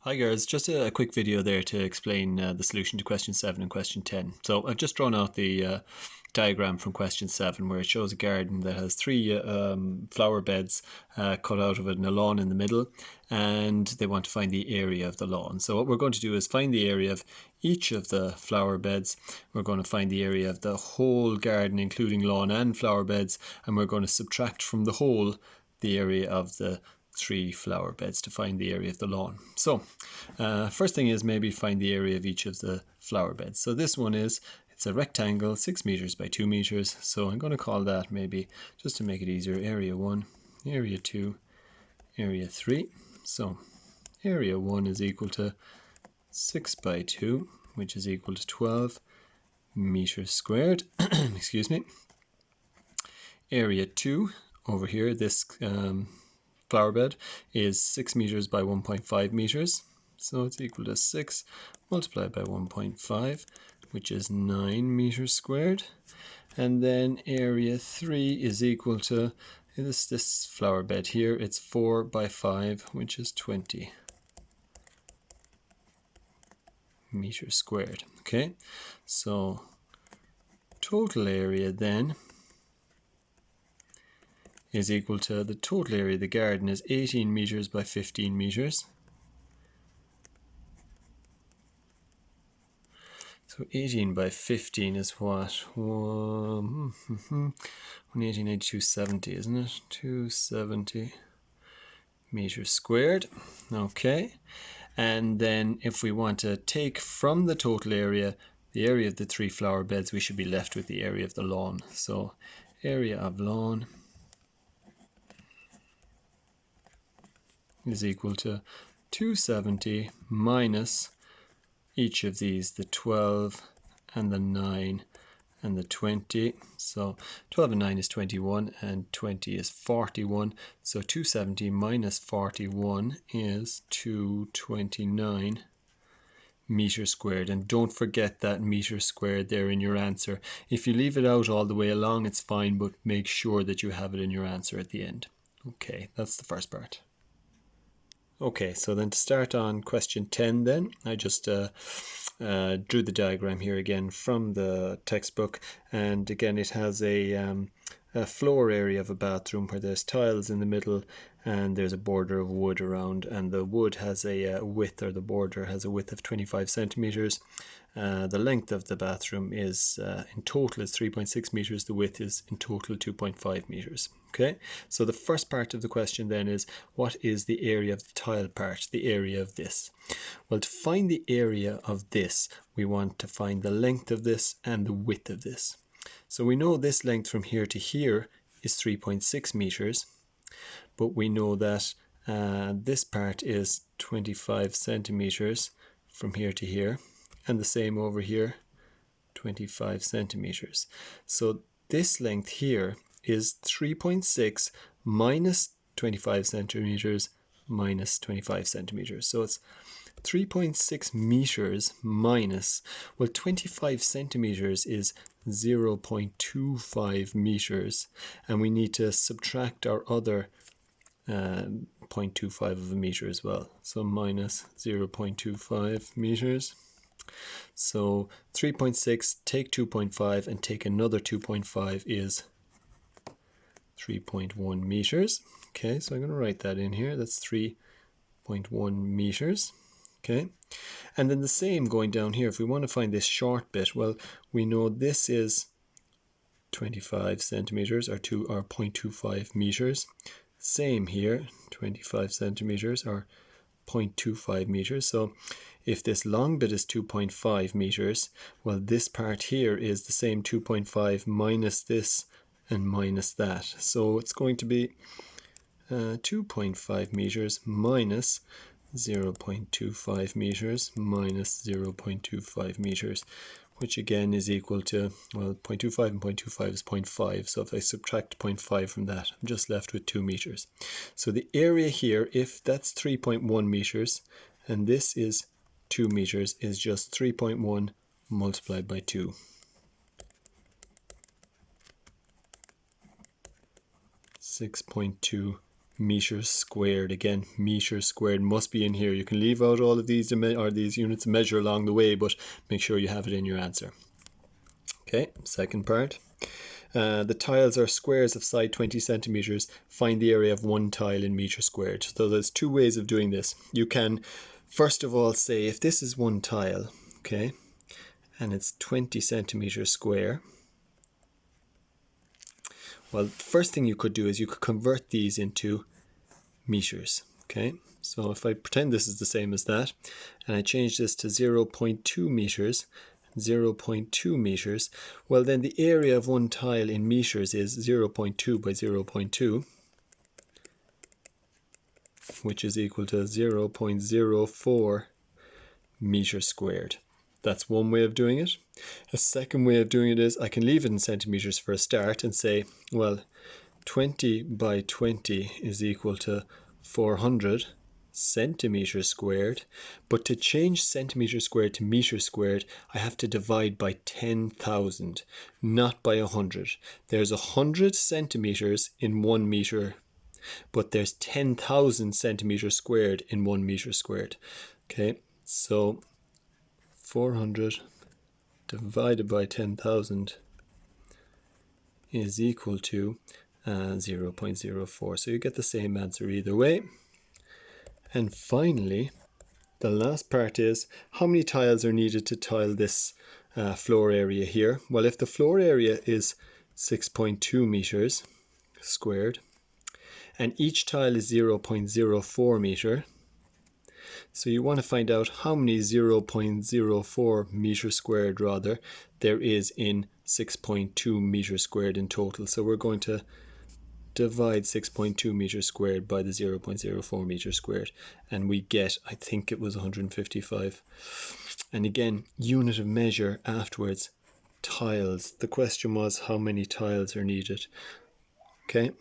Hi guys, just a quick video there to explain the solution to question 7 and question 10. So I've just drawn out the diagram from question 7 where it shows a garden that has three flower beds cut out of it and a lawn in the middle, and they want to find the area of the lawn. So what we're going to do is find the area of each of the flower beds. We're going to find the area of the whole garden including lawn and flower beds, and we're going to subtract from the whole the area of the three flower beds to find the area of the lawn. So first thing is maybe find the area of each of the flower beds. So this one it's a rectangle 6 meters by 2 meters, so I'm going to call that, maybe just to make it easier, area 1, area 2, area 3. So area 1 is equal to 6 by 2, which is equal to 12 meters squared. Excuse me. Area 2 over here, this flower bed, is 6 meters by 1.5 meters, so it's equal to 6 multiplied by 1.5, which is 9 meters squared. And then area 3 is equal to this flower bed here, it's 4 by 5, which is 20 meters squared. Okay, so total area then is equal to, the total area of the garden is 18 meters by 15 meters. So 18 by 15 is what? 180, 270, isn't it? 270 meters squared. Okay. And then if we want to take from the total area the area of the three flower beds, we should be left with the area of the lawn. So area of lawn is equal to 270 minus each of these, the 12 and the 9 and the 20. So 12 and 9 is 21 and 20 is 41. So 270 minus 41 is 229 meters squared. And don't forget that meter squared there in your answer. If you leave it out all the way along, it's fine, but make sure that you have it in your answer at the end. Okay, that's the first part. Okay, so then to start on question 10 then, I just drew the diagram here again from the textbook, and again it has a floor area of a bathroom where there's tiles in the middle and there's a border of wood around, and the wood has a width, or the border has a width of 25 centimeters. The length of the bathroom is in total is 3.6 meters. The width is in total 2.5 meters. Okay, so the first part of the question then is, what is the area of the tile part, the area of this? Well, to find the area of this, we want to find the length of this and the width of this. So we know this length from here to here is 3.6 meters, but we know that this part is 25 centimeters from here to here, and the same over here, 25 centimeters. So this length here is 3.6 minus 25 centimeters minus 25 centimeters. So it's 3.6 meters minus, well, 25 centimeters is 0.25 meters, and we need to subtract our other 0.25 of a meter as well. So minus 0.25 meters. So 3.6, take 2.5 and take another 2.5 is 3.1 meters. Okay, so I'm going to write that in here. That's 3.1 meters. Okay, and then the same going down here. If we want to find this short bit, well, we know this is 25 centimeters or 0.25 meters. Same here, 25 centimeters or 0.25 meters. So if this long bit is 2.5 meters, well, this part here is the same 2.5 minus this and minus that. So it's going to be 2.5 meters minus 0.25 meters minus 0.25 meters, which again is equal to, well, 0.25 and 0.25 is 0.5. So if I subtract 0.5 from that, I'm just left with 2 meters. So the area here, if that's 3.1 meters and this is 2 meters, is just 3.1 multiplied by 2. 6.2 meters squared. Again, meters squared must be in here. You can leave out all of these or these units of measure along the way, but make sure you have it in your answer. Okay, second part. The tiles are squares of side 20 centimeters. Find the area of one tile in meters squared. So there's two ways of doing this. You can first of all say if this is one tile, okay, and it's 20 centimeters square. Well, the first thing you could do is you could convert these into meters, okay? So if I pretend this is the same as that, and I change this to 0.2 meters, 0.2 meters, well then the area of one tile in meters is 0.2 by 0.2, which is equal to 0.04 meters squared. That's one way of doing it. A second way of doing it is I can leave it in centimeters for a start and say, well, 20 by 20 is equal to 400 centimeters squared. But to change centimeters squared to meters squared, I have to divide by 10,000, not by 100. There's 100 centimeters in 1 meter, but there's 10,000 centimeters squared in 1 meter squared. Okay, so 400 divided by 10,000 is equal to 0.04. So you get the same answer either way. And finally, the last part is how many tiles are needed to tile this floor area here? Well, if the floor area is 6.2 meters squared and each tile is 0.04 meter, so you want to find out how many 0.04 meters squared rather there is in 6.2 meters squared in total. So we're going to divide 6.2 meters squared by the 0.04 meters squared, and we get, I think it was 155. And again, unit of measure afterwards, tiles. The question was how many tiles are needed. Okay,